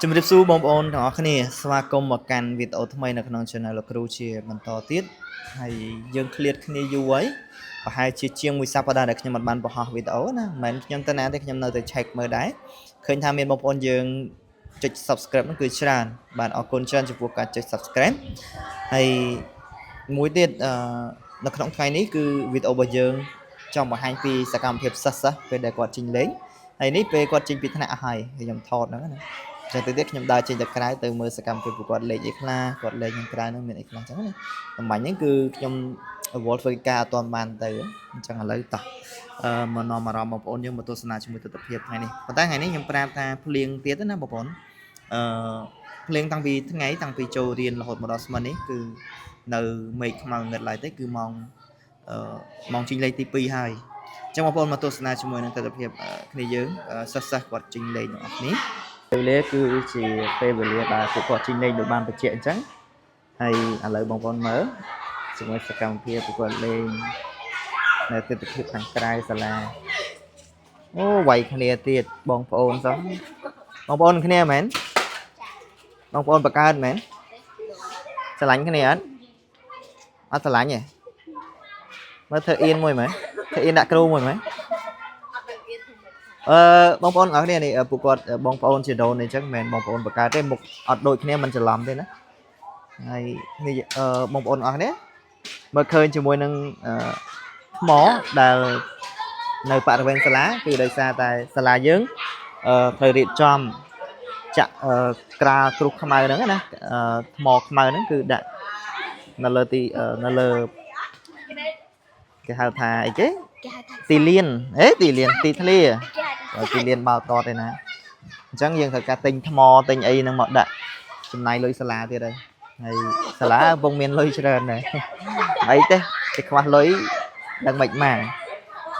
ជំរាបសួរបងប្អូនទាំងអស់គ្នាស្វាគមន៍មកកាន់វីដេអូថ្មីនៅក្នុង Channel លោកគ្រូជាបន្តទៀតហើយយើងឃ្លាតគ្នាយូរហើយប្រហែលជាងមួយសប្តាហ៍ដែលខ្ញុំមិនបានបង្ហោះវីដេអូណាមិនមែនខ្ញុំទៅណាទេខ្ញុំនៅតែ check មើលដែរឃើញថាមានបងប្អូនយើងចុច subscribe ហ្នឹងគឺច្រើនបាទអរគុណច្រើនចំពោះការចុច subscribe ហើយមួយទៀតនៅក្នុងថ្ងៃនេះគឺវីដេអូរបស់យើងចង់បង្ហាញពីសកម្មភាពសិស្សពេលដែលគាត់ចេញលេងហើយនេះពេលគាត់ចេញពីថ្នាក់អស់ហើយខ្ញុំថតហ្នឹងណាចឹងទៅទៀតខ្ញុំដើរចេញទៅក្រៅទៅមើលសកម្មភាពcủaគាត់លេងអីខ្លះគាត់លេងខាងក្រៅហ្នឹងមានអីខ្លះចឹងណាតំបាញ់ហ្នឹងគឺខ្ញុំវល់ធ្វើការអត់ទាន់បានទៅអញ្ចឹងឥឡូវតោះមកនាំអារម្មណ៍បងប្អូនយើងមកទស្សនាជាមួយទស្សនវិជ្ជាថ្ងៃនេះប៉ុន្តែថ្ងៃនេះខ្ញុំប្រាប់ថាភ្លៀងទៀតណាបងប្អូនភ្លៀងតាំងពីចូលរៀនរហូតមកដល់ស្មាននេះគឺនៅមេឃខ្មៅងឹតឡើយទេគឺម៉ោងចេញលេងទី2ហើយអញ្ចឹងបងប្អូនមកទស្សនាជាមួយនឹងទស្សនវិជ្ជាគ្នាយើងសិស្សគាត់ចេញលេងទាំងអស់គ្នាពេលវេលាគឺជាពេលវេលាដែលពួកគាត់ចេញលេងដោយបានបញ្ជាក់អញ្ចឹងហើយឥឡូវបងប្អូនមើលជាមួយសកម្មភាពពួកគាត់លេងនៅទស្សនវិជ្ជាខាងក្រៅសាលាអូវាយគ្នាទៀតបងប្អូនសោះបងប្អូនគ្នាមែនបងប្អូនបកកើតមែនស្រឡាញ់គ្នាអត់ស្រឡាញ់ទេមើលធ្វើអៀនមួយមែនធ្វើអៀនដាក់គ្រូមួយមែនបងប្អូនអរគ្នានេះពួកគាត់បងប្អូនជាដូនអញ្ចឹងមិនមែនបងប្អូនបកកើតទេមុខអត់ដូចគ្នាមិនច្រឡំទេណាហើយនេះបងប្អូនអរគ្នាមើលឃើញជាមួយនឹងថ្មដែលនៅបរិវេណសាលាគឺដោយសារតែសាលាយើងត្រូវរៀបចំចាក់ក្រាលគ្រុះខ្មៅហ្នឹងណាថ្មខ្មៅហ្នឹងគឺដាក់នៅលើនៅលើគេហៅថាអីគេទីលានទីលានទីធ្លាទីលានបាល់តតឯណាអញ្ចឹងយើងត្រូវការទិញថ្មទិញអីហ្នឹងមកដាក់ចំណាយលុយសាលាទៀតហើយសាលាកំពុងមានលុយច្រើនដែរអីទេគេខ្វះលុយដឹងមិនម៉ាឥ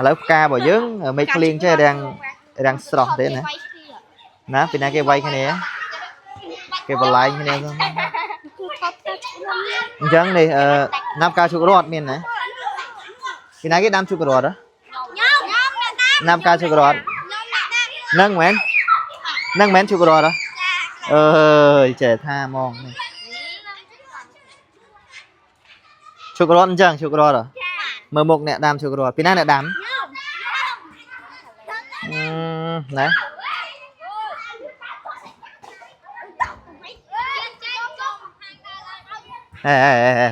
ឡូវផ្ការបស់យើងមិនភ្លៀងចេះរាំងស្រស់ទេណាពីណាគេវាយគ្នាគេបលែងគ្នាអញ្ចឹងនេះណាប់ការជុករត់មានណាពីណាគេដាំជុករត់ណាប់ការជុករត់នឹងមែនជុករត់អើយចេះថាហ្មងនេះជុករត់អញ្ចឹងជុករត់មើលមុខអ្នកដាំជុករត់ពីណាអ្នកដាំណា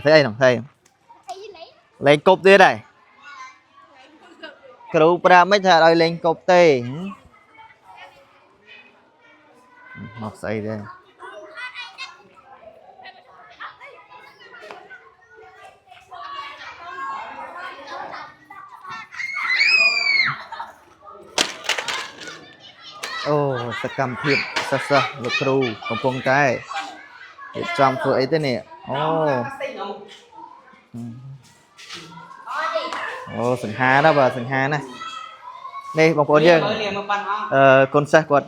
ធ្វើអីនោះធ្វើលេងគប់ទៀតហើយគ្រូប្រាប់មិនថាឲ្យលេងគប់ទេមកស្អីទេអូសកម្មភាពសិស្សលោកគ្រូកំពុងតែរៀបចំធ្វើអីទេនេះអូសង្ហាណាបាទសង្ហាណានេះបងប្អូនយើងកូនសិស្សគាត់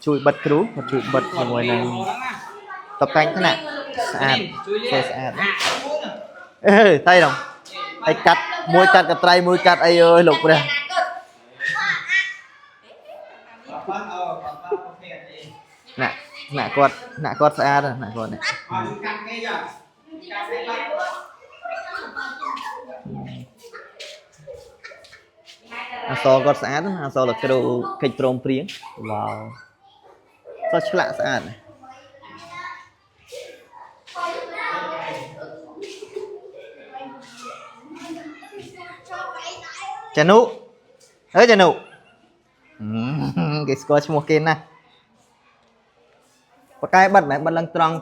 ជួយបិទគ្រូគាត់ជួយបិទជាមួយនឹងតបកាញ់ថ្នាក់ស្អាតធ្វើស្អាតតៃដល់ឲ្យកាត់មួយកាត់កត្រៃមួយកាត់អីអើយលោកព្រះណាគាត់ស្អាតណាគាត់នេះអសគាត់ស្អាតណាអសលោកគ្រូកិច្ចព្រមព្រៀងវ៉ាវសឆ្លាក់ស្អាតណាចានុចានុគេស្គាល់ឈ្មោះគេណាបកកាយបិទមែនបិទឡើងត្រង់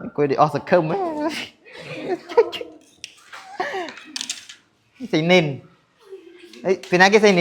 អង្គុយđiអស់សង្ឃឹមស៊ីនិនពីណាគេស៊ីនិន